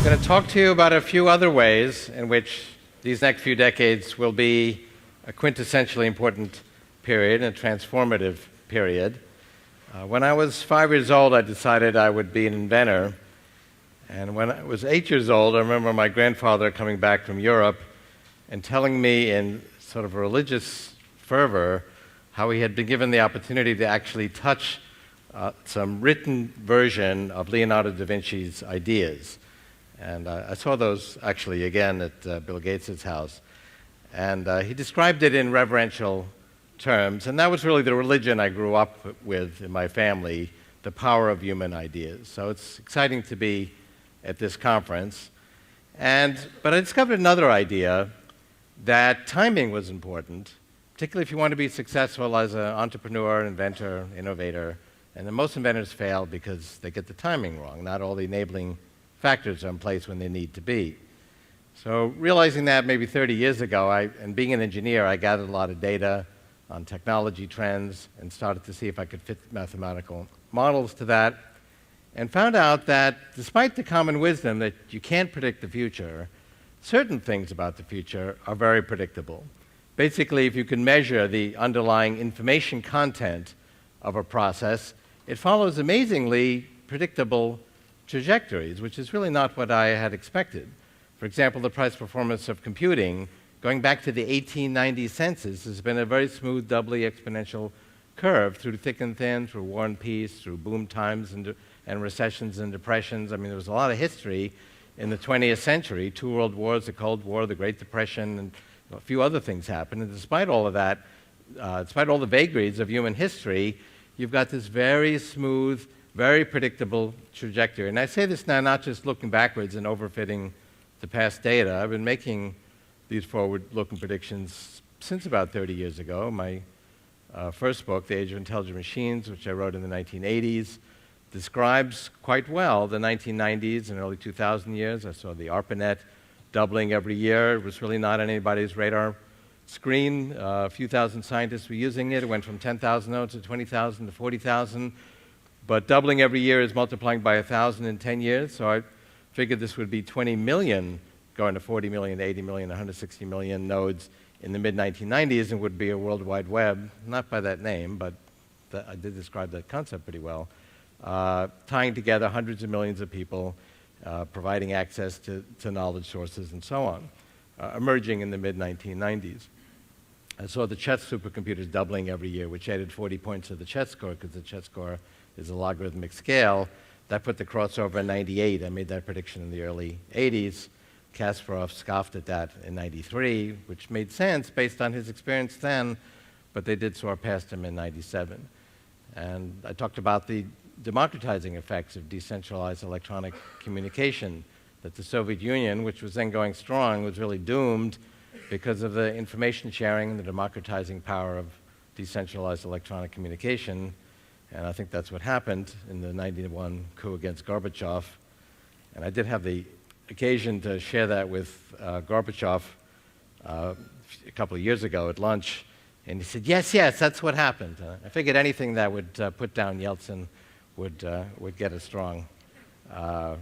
going to talk to you about a few other ways in which these next few decades will be a quintessentially important period, a transformative period. When I was 5 years old, I decided I would be an inventor. And when I was 8 years old, I remember my grandfather coming back from Europe and telling me in sort of a religious fervor how he had been given the opportunity to actually touch some written version of Leonardo da Vinci's ideas. And I saw those actually again at Bill Gates' house. And he described it in reverential terms, and that was really the religion I grew up with in my family, the power of human ideas. So it's exciting to be at this conference. But I discovered another idea, that timing was important, particularly if you want to be successful as an entrepreneur, inventor, innovator. And then most inventors fail because they get the timing wrong. Not all the enabling factors are in place when they need to be. So realizing that maybe 30 years ago, and being an engineer, I gathered a lot of data on technology trends and started to see if I could fit mathematical models to that, and found out that despite the common wisdom that you can't predict the future, certain things about the future are very predictable. Basically, if you can measure the underlying information content of a process, it follows amazingly predictable trajectories, which is really not what I had expected. For example, the price performance of computing, going back to the 1890 census, has been a very smooth, doubly exponential curve through thick and thin, through war and peace, through boom times and recessions and depressions. I mean, there was a lot of history in the 20th century, 2 world wars, the Cold War, the Great Depression, and a few other things happened. And despite all of that, despite all the vagaries of human history, you've got this very smooth, very predictable trajectory. And I say this now not just looking backwards and overfitting the past data. I've been making these forward-looking predictions since about 30 years ago. My first book, The Age of Intelligent Machines, which I wrote in the 1980s, describes quite well the 1990s and early 2000 years. I saw the ARPANET doubling every year. It was really not on anybody's radar screen. A few thousand scientists were using it. It went from 10,000 nodes to 20,000 to 40,000. But doubling every year is multiplying by 1,000 in 10 years. So I figured this would be 20 million, going to 40 million, 80 million, 160 million nodes in the mid-1990s, and would be a World Wide Web, not by that name, but I did describe that concept pretty well, tying together hundreds of millions of people, providing access to knowledge sources, and so on, emerging in the mid-1990s. I saw the chess supercomputers doubling every year, which added 40 points to the chess score, because the chess score is a logarithmic scale. That put the crossover in 98. I made that prediction in the early 80s. Kasparov scoffed at that in 93, which made sense based on his experience then, but they did soar past him in 97. And I talked about the democratizing effects of decentralized electronic communication, that the Soviet Union, which was then going strong, was really doomed because of the information sharing and the democratizing power of decentralized electronic communication. And I think that's what happened in the 91 coup against Gorbachev. And I did have the occasion to share that with Gorbachev a couple of years ago at lunch. And he said, yes, that's what happened. I figured anything that would put down Yeltsin would get a strong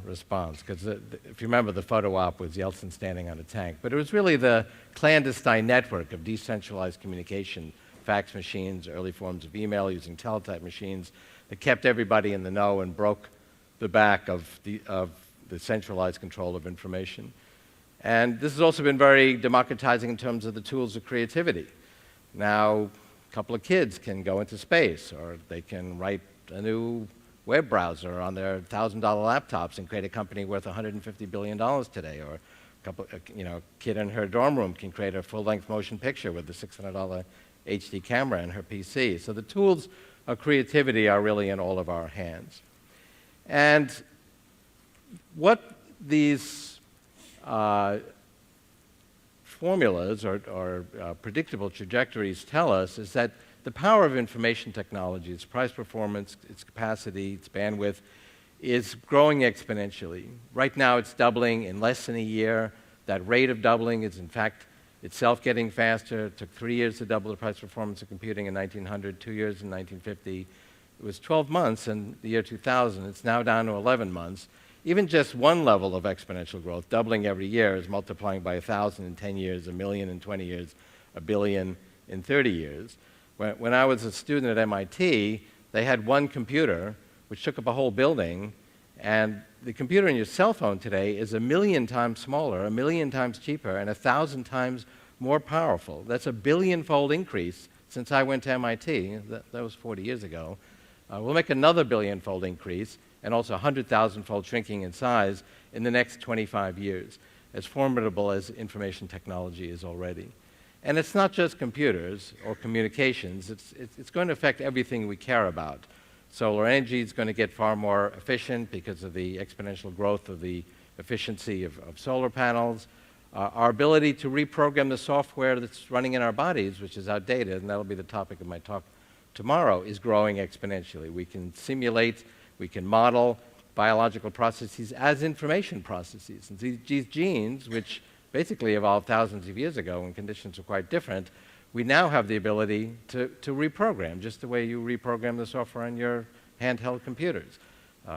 response. Because if you remember, the photo op was Yeltsin standing on a tank. But it was really the clandestine network of decentralized communication, fax machines, early forms of email using teletype machines, that kept everybody in the know and broke the back of the centralized control of information. And this has also been very democratizing in terms of the tools of creativity. Now, a couple of kids can go into space, or they can write a new web browser on their $1,000 laptops and create a company worth $150 billion today, or a kid in her dorm room can create a full-length motion picture with a $600 HD camera in her PC. So the tools of creativity are really in all of our hands. And what these formulas or predictable trajectories tell us is that the power of information technology, its price performance, its capacity, its bandwidth, is growing exponentially. Right now it's doubling in less than a year. That rate of doubling is in fact itself getting faster. It took 3 years to double the price performance of computing in 1900, 2 years in 1950. It was 12 months in the year 2000. It's now down to 11 months. even just one level of exponential growth, doubling every year, is multiplying by 1,000 in 10 years, 1,000,000 in 20 years, 1,000,000,000 in 30 years. When I was a student at MIT, they had one computer, which took up a whole building, and the computer in your cell phone today is 1,000,000 times smaller, 1,000,000 times cheaper, and 1,000 times more powerful. That's a billion-fold increase since I went to MIT. That was 40 years ago. We'll make another billion-fold increase, and also 100,000-fold shrinking in size in the next 25 years, as formidable as information technology is already. And it's not just computers or communications. It's going to affect everything we care about. Solar energy is going to get far more efficient because of the exponential growth of the efficiency of solar panels. Our ability to reprogram the software that's running in our bodies, which is outdated, and that'll be the topic of my talk tomorrow, is growing exponentially. We can simulate, we can model biological processes as information processes. And these genes, which basically evolved thousands of years ago when conditions were quite different, we now have the ability to reprogram, just the way you reprogram the software on your handheld computers.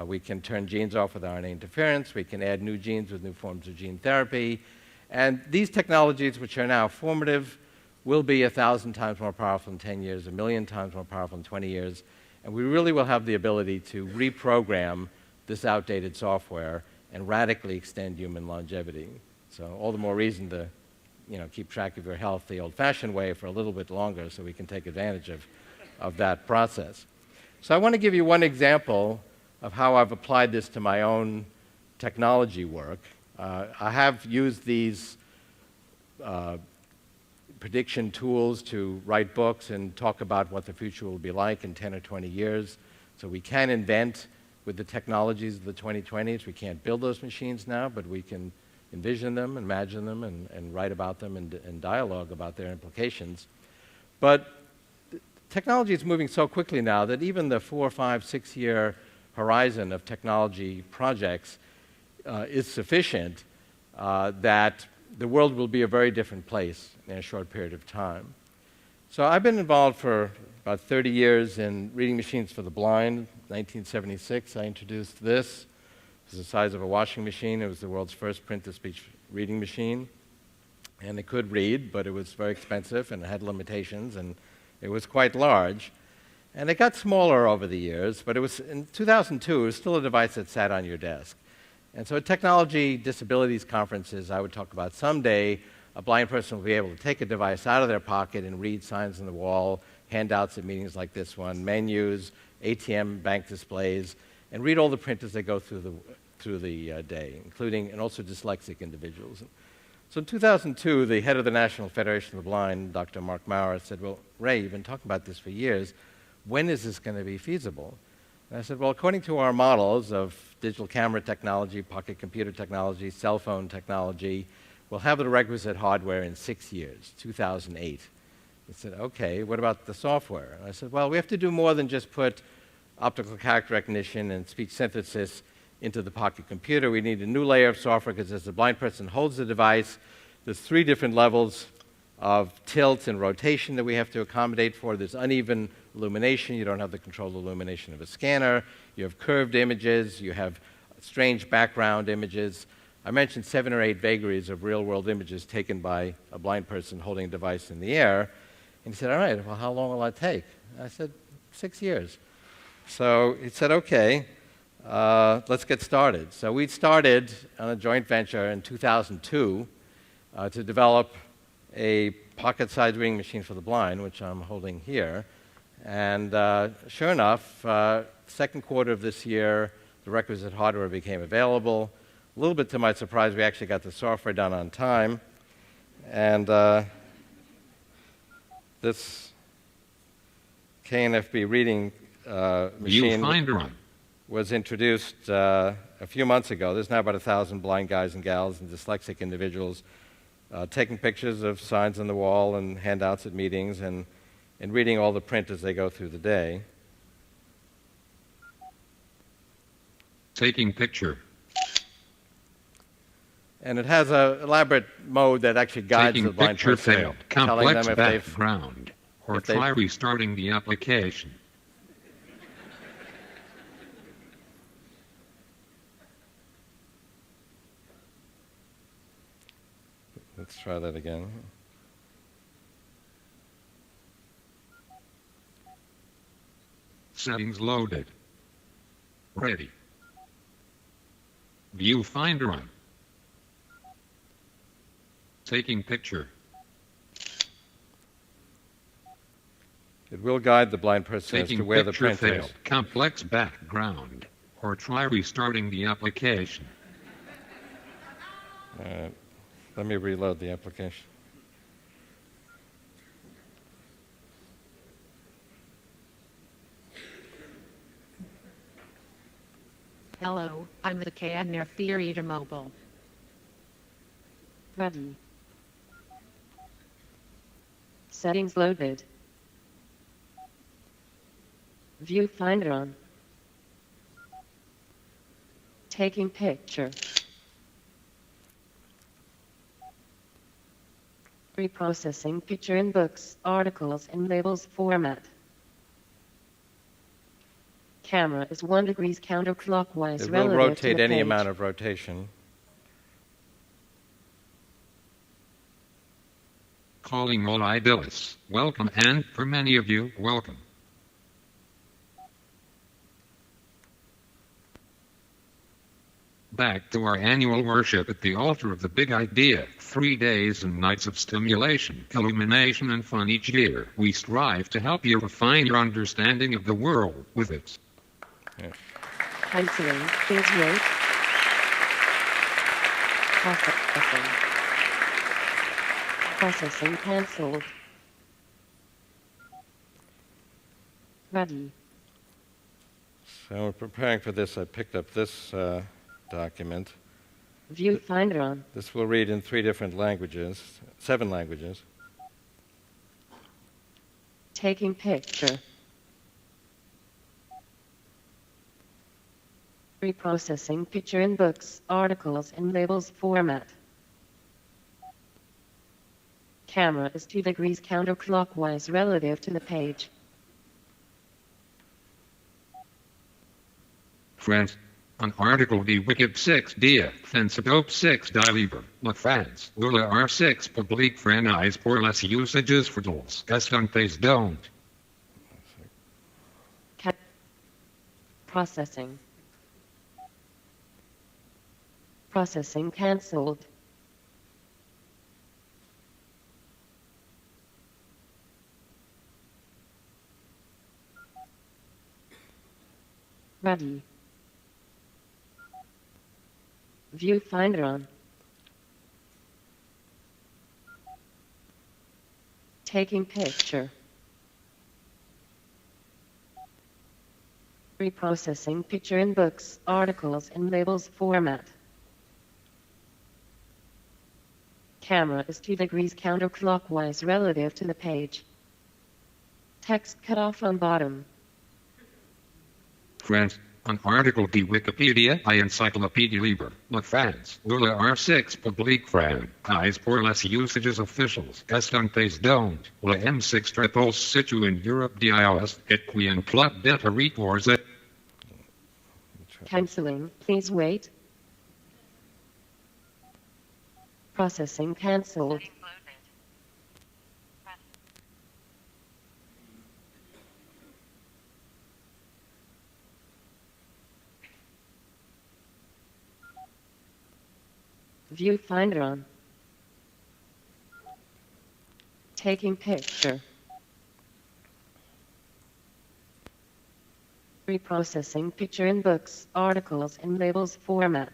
We can turn genes off with RNA interference. We can add new genes with new forms of gene therapy. And these technologies, which are now formative, will be 1,000 times more powerful in 10 years, 1,000,000 times more powerful in 20 years. And we really will have the ability to reprogram this outdated software and radically extend human longevity. So all the more reason to keep track of your health the old-fashioned way for a little bit longer so we can take advantage of that process. So I want to give you one example of how I've applied this to my own technology work. I have used these prediction tools to write books and talk about what the future will be like in 10 or 20 years. So we can invent with the technologies of the 2020s. We can't build those machines now, but we can envision them, imagine them, and write about them and dialogue about their implications. But technology is moving so quickly now that even the 4, 5, 6-year horizon of technology projects is sufficient that the world will be a very different place in a short period of time. So I've been involved for about 30 years in reading machines for the blind. 1976, I introduced this. It was the size of a washing machine. It was the world's first print-to-speech reading machine. And it could read, but it was very expensive and it had limitations, and it was quite large. And it got smaller over the years, but it was, in 2002, it was still a device that sat on your desk. And so at technology disabilities conferences, I would talk about someday a blind person will be able to take a device out of their pocket and read signs on the wall, handouts at meetings like this one, menus, ATM bank displays, and read all the print as they go through the day, including and also dyslexic individuals. So in 2002, the head of the National Federation of the Blind, Dr. Mark Maurer, said, "Well, Ray, you've been talking about this for years. When is this going to be feasible?" And I said, "Well, according to our models of digital camera technology, pocket computer technology, cell phone technology, we'll have the requisite hardware in 6 years, 2008. He said, "Okay, what about the software?" And I said, "Well, we have to do more than just put optical character recognition and speech synthesis into the pocket computer. We need a new layer of software because as the blind person holds the device, there's 3 different levels of tilt and rotation that we have to accommodate for. There's uneven illumination. You don't have the controlled illumination of a scanner. You have curved images. You have strange background images." I mentioned 7 or 8 vagaries of real-world images taken by a blind person holding a device in the air. And he said, "All right, well, how long will that take?" I said, 6 years. So he said, "Okay, let's get started." So we started on a joint venture in 2002 to develop a pocket-sized reading machine for the blind, which I'm holding here. And sure enough, second quarter of this year, the requisite hardware became available. A little bit to my surprise, we actually got the software done on time. And this KNFB reading machine was introduced a few months ago. There's now about 1,000 blind guys and gals and dyslexic individuals taking pictures of signs on the wall and handouts at meetings and reading all the print as they go through the day. Taking picture. And it has an elaborate mode that actually guides Taking the blind picture person, failed. telling Complex them if background. Or try restarting the application. Let's try that again. Settings loaded. Ready. Viewfinder on. Taking picture. It will guide the blind person as to where the print failed. is. Complex background. Or try restarting the application. Let me reload the application. Hello, I'm the Cadner Theater Mobile. Ready. Settings loaded. Viewfinder on. Taking picture. Reprocessing picture in books, articles, and labels format. Camera is 1 degree counterclockwise It will relative to rotate the any page. amount of rotation. Calling all idealists. Welcome, and for many of you, welcome. Back to our annual worship at the altar of the big idea. 3 days and nights of stimulation, illumination, and fun each year. We strive to help you refine your understanding of the world with its Canceling. Please wait. Processing. Processing cancelled. Ready. So preparing for this, I picked up this document. Viewfinder on. This will read in 3 different languages, 7 languages. Taking picture. Reprocessing picture in books, articles, and labels format. Camera is 2 degrees counterclockwise relative to the page. friends. An article de Wikip 6 dia, Fensadope 6 die lieber, la France, Lula R6 publiek vrijheid pour les usages for tools, estantes don't. Processing. Processing cancelled. Ready. Viewfinder on. Taking picture. Reprocessing picture in books, articles, and labels format. Camera is 2 degrees counterclockwise relative to the page. Text cut off on bottom. Friends, an article de Wikipedia I Encyclopedia Libre, la France, Lula R6 publiek vrijheid pour les usages officials, estantes don't, la M6 triples situ in Europe dios, et qui en plot data reports it. Canceling, please wait. Processing cancelled. Viewfinder on. Taking picture. Reprocessing picture in books, articles, and labels format.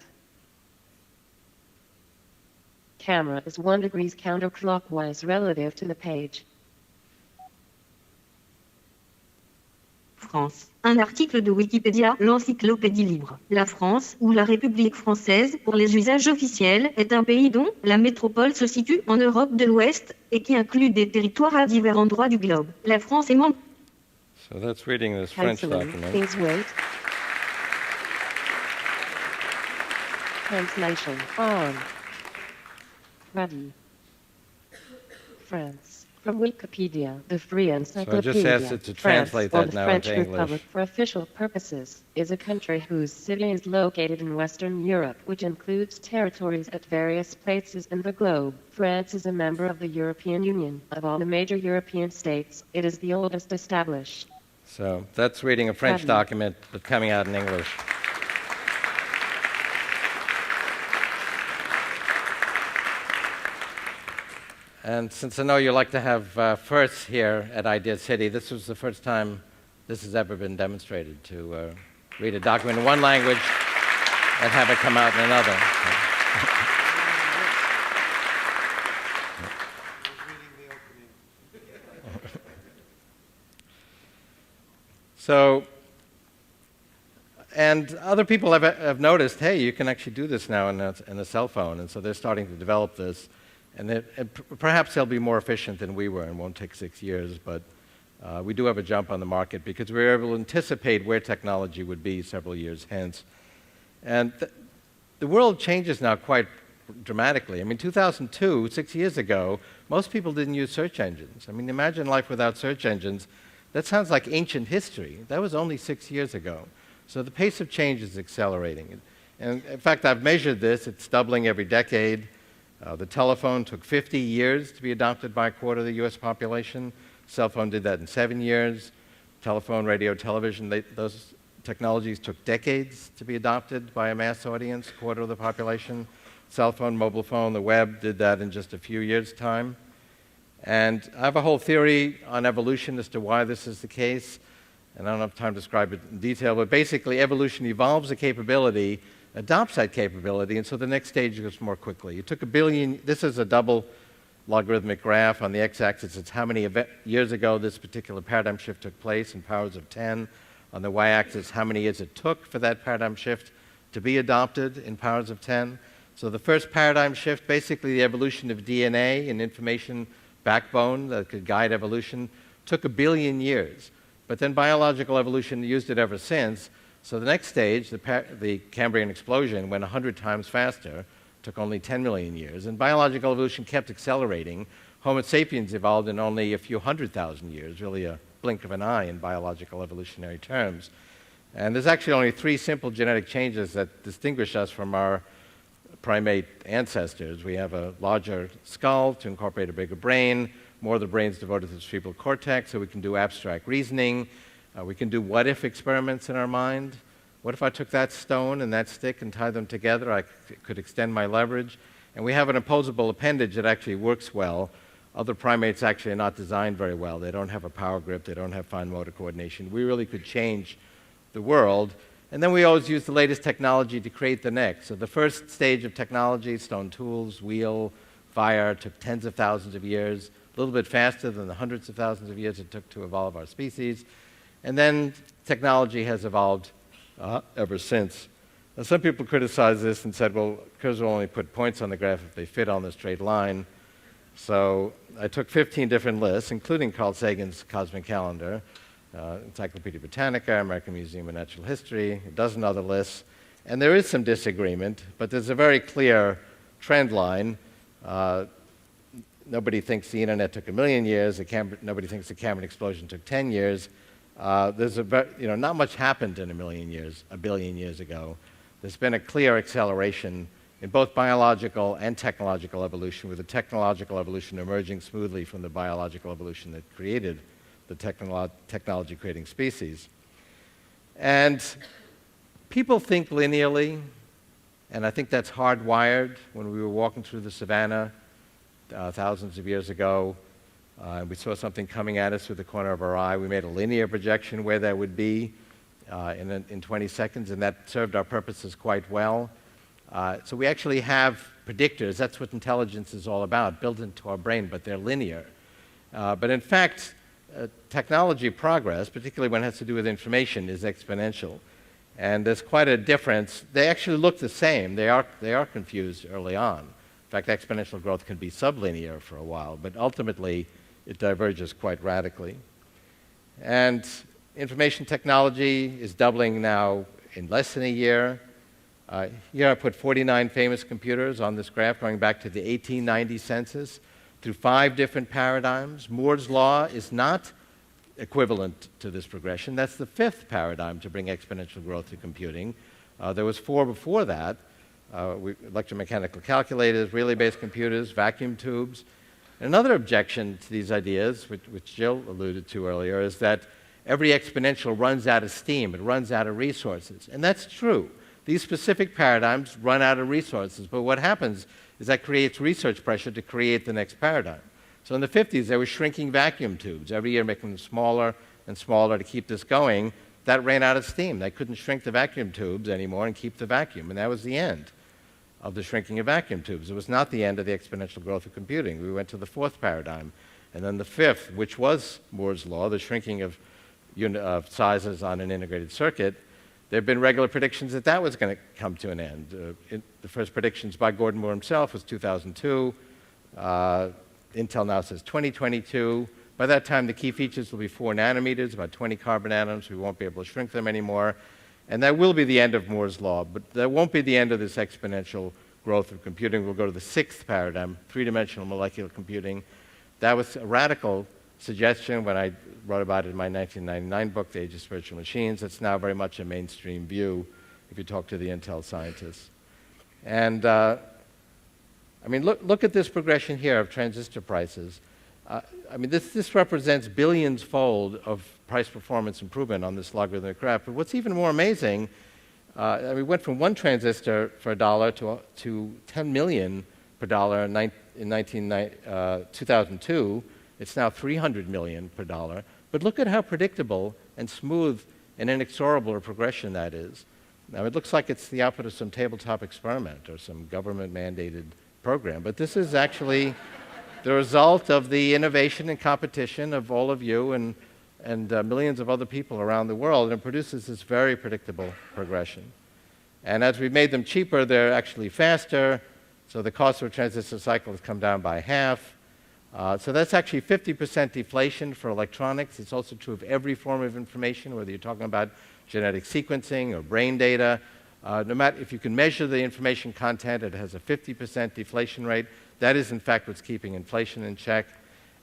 Camera is 1 degrees counterclockwise relative to the page. France. Un article de Wikipédia, l'encyclopédie libre. La France, ou la République française, pour les usages officiels, est un pays dont la métropole se situe en Europe de l'Ouest et qui inclut des territoires à divers endroits du globe. La France est membre. So that's reading this French Canceling, document. please wait. Translation on. Ready. France. From Wikipedia, the Free So I Encyclopedia. just asked it to France, translate or that the now French into English. Republic for official purposes, is a country whose city is located in Western Europe, which includes territories at various places in the globe. France is a member of the European Union. Of all the major European states, it is the oldest established. So that's reading a French document, but coming out in English. And since I know you like to have firsts here at Idea City, this was the first time this has ever been demonstrated, to read a document in one language and have it come out in another. So, and other people have noticed, hey, you can actually do this now in a cell phone, and so they're starting to develop this. And perhaps they'll be more efficient than we were and won't take 6 years, but we do have a jump on the market because we were able to anticipate where technology would be several years hence. And the world changes now quite dramatically. I mean, 2002, 6 years ago, most people didn't use search engines. I mean, imagine life without search engines. That sounds like ancient history. That was only 6 years ago. So the pace of change is accelerating. And in fact, I've measured this. It's doubling every decade. The telephone took 50 years to be adopted by a quarter of the US population. Cell phone did that in 7 years. Telephone, radio, television, those technologies took decades to be adopted by a mass audience, a quarter of the population. Cell phone, mobile phone, the web did that in just a few years' time. And I have a whole theory on evolution as to why this is the case. And I don't have time to describe it in detail, but basically evolution evolves a capability, adopts that capability, and so the next stage goes more quickly. It took 1 billion, this is a double logarithmic graph. On the x-axis, it's how many years ago this particular paradigm shift took place in powers of 10. On the y-axis, how many years it took for that paradigm shift to be adopted in powers of 10. So the first paradigm shift, basically the evolution of DNA, an information backbone that could guide evolution, took 1 billion years. But then biological evolution used it ever since. So the next stage, the Cambrian explosion, went 100 times faster, took only 10 million years. And biological evolution kept accelerating. Homo sapiens evolved in only a few 100,000 years, really a blink of an eye in biological evolutionary terms. And there's actually only 3 simple genetic changes that distinguish us from our primate ancestors. We have a larger skull to incorporate a bigger brain. More of the brain's devoted to the cerebral cortex, so we can do abstract reasoning. We can do what-if experiments in our mind. What if I took that stone and that stick and tied them together? I could extend my leverage. And we have an opposable appendage that actually works well. Other primates actually are not designed very well. They don't have a power grip. They don't have fine motor coordination. We really could change the world. And then we always use the latest technology to create the next. So the first stage of technology, stone tools, wheel, fire, took tens of thousands of years, a little bit faster than the hundreds of thousands of years it took to evolve our species. And then technology has evolved ever since. Now, some people criticize this and said, well, Kurzweil only put points on the graph if they fit on the straight line. So I took 15 different lists, including Carl Sagan's Cosmic Calendar, Encyclopedia Britannica, American Museum of Natural History, a dozen other lists. And there is some disagreement, but there's a very clear trend line. Nobody thinks the internet took 1 million years. Nobody thinks the Cambrian explosion took 10 years. Not much happened in 1 billion years ago. There's been a clear acceleration in both biological and technological evolution, with the technological evolution emerging smoothly from the biological evolution that created the technology-creating species. And people think linearly, and I think that's hardwired. When we were walking through the savannah thousands of years ago, we saw something coming at us through the corner of our eye. We made a linear projection where that would be in 20 seconds, and that served our purposes quite well. So we actually have predictors. That's what intelligence is all about, built into our brain, but they're linear. But in fact, technology progress, particularly when it has to do with information, is exponential. And there's quite a difference. They actually look the same. They are confused early on. In fact, exponential growth can be sublinear for a while, but ultimately it diverges quite radically. And information technology is doubling now in less than a year. Here I put 49 famous computers on this graph going back to the 1890 census. through 5 different paradigms. Moore's law is not equivalent to this progression. That's the 5th paradigm to bring exponential growth to computing. There was 4 before that. Electromechanical calculators, relay-based computers, vacuum tubes. Another objection to these ideas, which Jill alluded to earlier, is that every exponential runs out of steam, it runs out of resources. And that's true. These specific paradigms run out of resources, but what happens is that creates research pressure to create the next paradigm. So in the 50s, they were shrinking vacuum tubes, every year making them smaller and smaller to keep this going. That ran out of steam. They couldn't shrink the vacuum tubes anymore and keep the vacuum, and that was the end of the shrinking of vacuum tubes. It was not the end of the exponential growth of computing. We went to the 4th paradigm, and then the 5th, which was Moore's law, the shrinking of sizes on an integrated circuit. There have been regular predictions that that was going to come to an end. The first predictions by Gordon Moore himself was 2002. Intel now says 2022. By that time, the key features will be 4 nanometers, about 20 carbon atoms. We won't be able to shrink them anymore. And that will be the end of Moore's law, but that won't be the end of this exponential growth of computing. We'll go to the 6th paradigm, 3-dimensional molecular computing. That was a radical suggestion when I wrote about it in my 1999 book, The Age of Spiritual Machines. It's now very much a mainstream view if you talk to the Intel scientists. And I mean, look at this progression here of transistor prices. I mean, this represents billions-fold of price-performance improvement on this logarithmic graph. But what's even more amazing, we went from 1 transistor for $1 to 10 million per dollar in 2002. It's now 300 million per dollar. But look at how predictable and smooth and inexorable a progression that is. Now, it looks like it's the output of some tabletop experiment or some government-mandated program, but this is actually the result of the innovation and competition of all of you and millions of other people around the world, and it produces this very predictable progression. And as we've made them cheaper, they're actually faster, so the cost of a transistor cycle has come down by half. So that's actually 50% deflation for electronics. It's also true of every form of information, whether you're talking about genetic sequencing or brain data. No matter if you can measure the information content, it has a 50% deflation rate. That is, in fact, what's keeping inflation in check.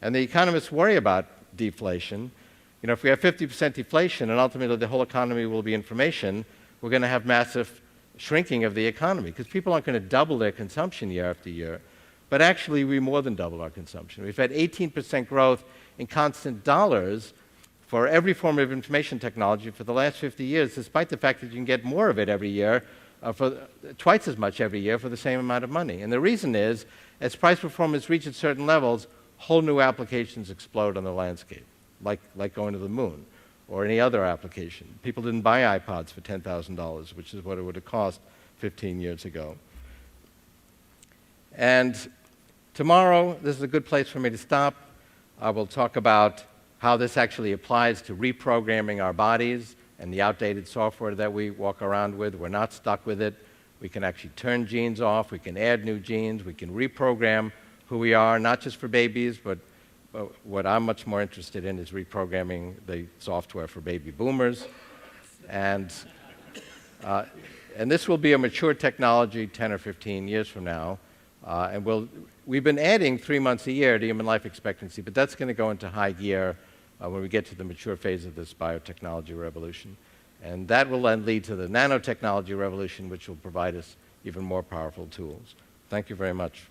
And the economists worry about deflation. You know, if we have 50% deflation and ultimately the whole economy will be information, we're going to have massive shrinking of the economy because people aren't going to double their consumption year after year. But actually, we more than double our consumption. We've had 18% growth in constant dollars for every form of information technology for the last 50 years, despite the fact that you can get more of it every year, for twice as much every year for the same amount of money. And the reason is, as price performance reaches certain levels, whole new applications explode on the landscape, like going to the moon or any other application. People didn't buy iPods for $10,000, which is what it would have cost 15 years ago. And tomorrow, this is a good place for me to stop. I will talk about how this actually applies to reprogramming our bodies and the outdated software that we walk around with. We're not stuck with it. We can actually turn genes off. We can add new genes. We can reprogram who we are, not just for babies, but what I'm much more interested in is reprogramming the software for baby boomers. And this will be a mature technology 10 or 15 years from now. And we've been adding 3 months a year to human life expectancy, but that's going to go into high gear when we get to the mature phase of this biotechnology revolution. And that will then lead to the nanotechnology revolution, which will provide us even more powerful tools. Thank you very much.